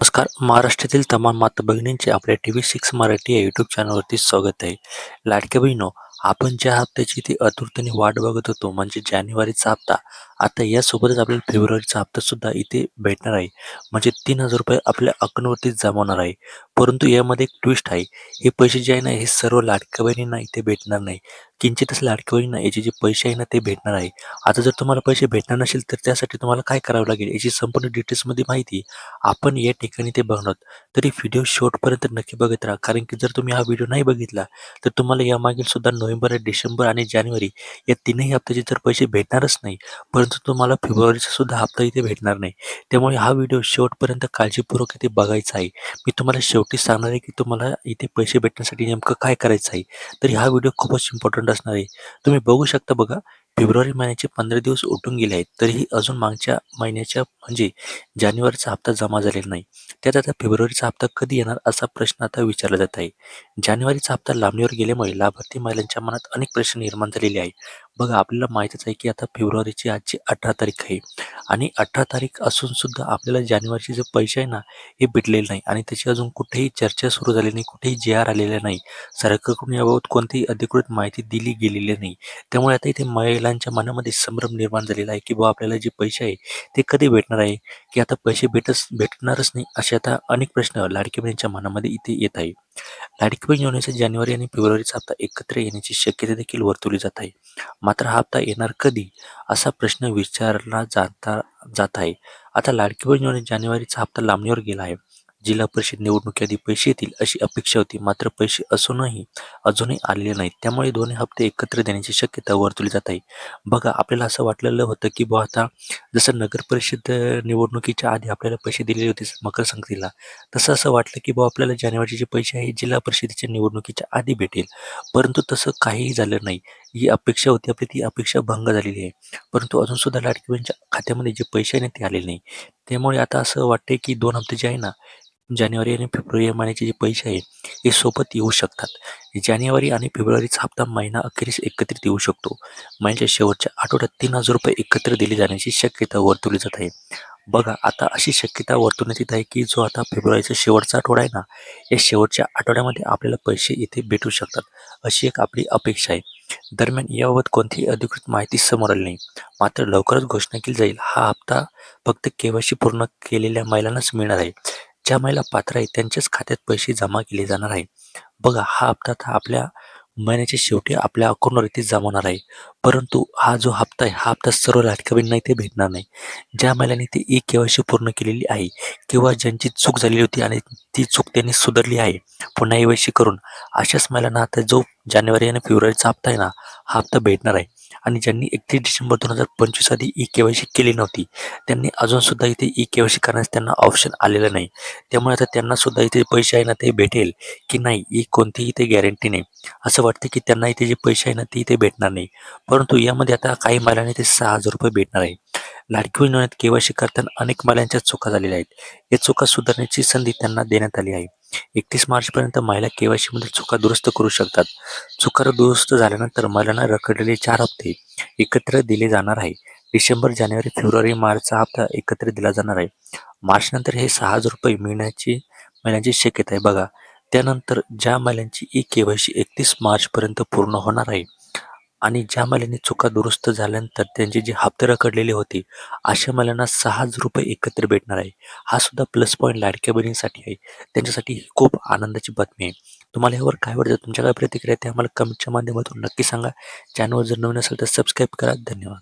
नमस्कार. महाराष्ट्रातील तमाम माता भगिनींचे आपल्या TV6 मराठी या यूट्यूब चॅनलवरती स्वागत आहे. लाडक्या बहिणो, आपण ज्या हप्त्याची ती आतुरतेने वाट बघत होतो म्हणजे जानेवारीचा हप्ता, आता यासोबतच आपल्याला फेब्रुवारीचा हप्ता सुद्धा इथे भेटणार आहे. म्हणजे ₹3000 आपल्या अकाउंटवरती जमा होणार आहे. परंतु यामध्ये एक ट्विस्ट आहे. हे पैसे जे आहे ना, हे सर्व लाडक्या बहिणींना इथे भेटणार नाही. किंचितच लाडक्या बहिणींना याचे जे पैसे आहे ना, ते भेटणार आहे. आता जर तुम्हाला पैसे भेटणार नसेल, तर त्यासाठी तुम्हाला काय करावं लागेल याची संपूर्ण डिटेल्समध्ये माहिती आपण या ठिकाणी ते बघणार. तरी व्हिडिओ शेवटपर्यंत नक्की बघत राहा, कारण की जर तुम्ही हा व्हिडिओ नाही बघितला तर तुम्हाला यामागील सुद्धा नोव्हेंबर, डिसेंबर आणि जानेवारी या तीनही हप्त्याचे तर पैसे भेटणारच नाही, परंतु तुम्हाला फेब्रुवारीचा सुद्धा हप्ता इथे भेटणार नाही. त्यामुळे हा व्हिडिओ शेवटपर्यंत काळजीपूर्वक इथे बघायचा आहे. मी तुम्हाला शेवटी सांगणार आहे की तुम्हाला इथे पैसे भेटण्यासाठी नेमकं काय करायचं आहे. तरी हा व्हिडिओ खूपच इम्पॉर्टंट असणार आहे. तुम्ही बघू शकता बघा, फेब्रुवारी महिन्याचे 15 दिवस उठून गेले आहेत, तरीही अजून मागच्या महिन्याच्या म्हणजे जानेवारीचा हप्ता जमा झालेला नाही. त्यात आता फेब्रुवारीचा हप्ता कधी येणार असा प्रश्न आता विचारला जात आहे. जानेवारीचा हप्ता लांबणीवर गेल्यामुळे लाभार्थी महिलांच्या मनात अनेक प्रश्न निर्माण झालेले आहे. बघा, आपल्याला माहीतच आहे की आता फेब्रुवारीची आजची 18 तारीख आहे आणि 18 तारीख असून सुद्धा आपल्याला जानेवारीचे जे पैसे आहे ना, हे भेटलेले नाही आणि त्याची अजून कुठेही चर्चा सुरू झाली नाही, कुठेही जी-आर आलेला नाही. सरकारकडून याबाबत कोणतीही अधिकृत माहिती दिली गेलेली नाही. त्यामुळे आता इथे महिलांच्या मनामध्ये संभ्रम निर्माण झालेला आहे की बुवा आपल्याला जे पैसे आहे ते कधी भेटणार आहे, की आता पैसे भेटणारच नाही, असे आता अनेक प्रश्न लाडकी बहिणींच्या मनामध्ये इथे येत आहे. लाडकी बहीण योजनेचा जानेवारी आणि फेब्रुवारीचा हप्ता एकत्र येण्याची शक्यता देखील वर्तवली जात आहे. मात्र हा हप्ता येणार कधी असा प्रश्न विचारला जात आहे. आता लाडकी बहीण योजनेत जानेवारीचा हप्ता लांबणीवर गेला आहे. जिल्हा परिषद निवडणुकीआधी पैसे येतील अशी अपेक्षा होती, मात्र पैसे अजूनही आलेले नाहीत. त्यामुळे दोन्ही हप्ते एकत्र देण्याची शक्यता वर्तवली जात आहे. बघा, आपल्याला असं वाटलेलं होतं की बुवा आता जसं नगर परिषद निवडणुकीच्या आधी आपल्याला पैसे दिलेले होते मकर संक्रांतीला, तसं असं वाटलं की बुवा आपल्याला जानेवारीचे जे पैसे आहे जिल्हा परिषदेच्या निवडणुकीच्या आधी भेटेल. परंतु तसं काहीही झालं नाही. जी अपेक्षा होती आपली ती अपेक्षा भंग झालेली आहे. परंतु अजून सुद्धा लाडकी बहिणीच्या खात्यामध्ये जे पैसे आहे ना ते आलेले नाही. त्यामुळे आता असं वाटतंय की 2 हप्ते जे आहे ना, जानेवारी आणि फेब्रुवारी या महिन्याचे जे पैसे आहेत हे सोबत येऊ शकतात. जानेवारी आणि फेब्रुवारीचा हप्ता महिना अखेरीस एकत्रित येऊ शकतो. महिन्याच्या शेवटच्या आठवड्यात ₹3000 एकत्र दिले जाण्याची शक्यता वर्तवली जात आहे. बघा, आता अशी शक्यता वर्तवण्यात येत आहे की जो आता फेब्रुवारीचा शेवटचा आठवडा आहे ना, या शेवटच्या आठवड्यामध्ये आपल्याला पैसे इथे भेटू शकतात, अशी एक आपली अपेक्षा आहे. दरम्यान याबाबत कोणतीही अधिकृत माहिती समोर आली नाही. मात्र लवकरच घोषणा केली जाईल. हा हप्ता फक्त के-वाय-सी पूर्ण केलेल्या महिलांनाच मिळणार आहे. ज्या महिला पात्र आहेत त्यांच्याच खात्यात पैसे जमा केले जाणार आहे. बघा, हा हप्ता आता आपल्या महिन्याच्या शेवटी आपल्या अकाउंटवरती जमा होणार आहे. परंतु हा जो हप्ता आहे, हा हप्ता सर्व लाडक्या बहिणींना इथे भेटणार नाही. ज्या महिलांनी ती के-वाय-सी पूर्ण केलेली आहे किंवा ज्यांची चूक झालेली होती आणि ती चूक त्यांनी सुधारली आहे पुन्हा के-वाय-सी करून, अशाच महिलांना आता जो जानेवारी आणि फेब्रुवारीचा हप्ता आहे ना, हा हप्ता भेटणार आहे. आणि ज्यांनी 31 डिसेंबर 2025 आधी के-वाय-सी केली नव्हती, त्यांनी अजूनसुद्धा इथे के-वाय-सी करण्यास त्यांना ऑप्शन आलेलं नाही. त्यामुळे आता त्यांनासुद्धा इथे पैसे आहे ना ते भेटेल की नाही ही कोणतीही इथे गॅरंटी नाही. असं वाटतं की त्यांना इथे जे पैसे आहे ना ते इथे भेटणार नाही. परंतु यामध्ये आता काही महिलांना ते ₹6000 भेटणार आहे. लाडकी बहीण योजनेत के-वाय-सी करताना अनेक महिलांच्या चुका झालेल्या आहेत. या चुका सुधारण्याची संधी त्यांना देण्यात आली आहे. 31 मार्चपर्यंत महिला के-वाय-सीमध्ये चुका दुरुस्त करू शकतात. चुका दुरुस्त झाल्यानंतर महिलांना रखडलेले 4 हप्ते एकत्र दिले जाणार आहे. डिसेंबर, जानेवारी, फेब्रुवारी, मार्चचा हप्ता एकत्र दिला जाणार आहे. मार्चनंतर हे ₹6000 मिळण्याची शक्यता आहे. बघा, त्यानंतर ज्या महिलांची के-वाय-सी 31 मार्चपर्यंत पूर्ण होणार आहे आणि ज्या महिलांनी चुका दुरुस्त झाल्यानंतर त्यांचे जे हप्ते रखडलेले होते, अशा महिलांना ₹6000 एकत्र भेटणार आहे. हा सुद्धा प्लस पॉईंट लाडक्या बहिणींसाठी आहे. त्यांच्यासाठी ही खूप आनंदाची बातमी आहे. तुम्हाला यावर काय वाटतं? तुमच्या काय प्रतिक्रिया आहेत ते आम्हाला कमेंटच्या माध्यमातून नक्की सांगा. चॅनलवर जर नवीन असेल तर सबस्क्राईब करा. धन्यवाद.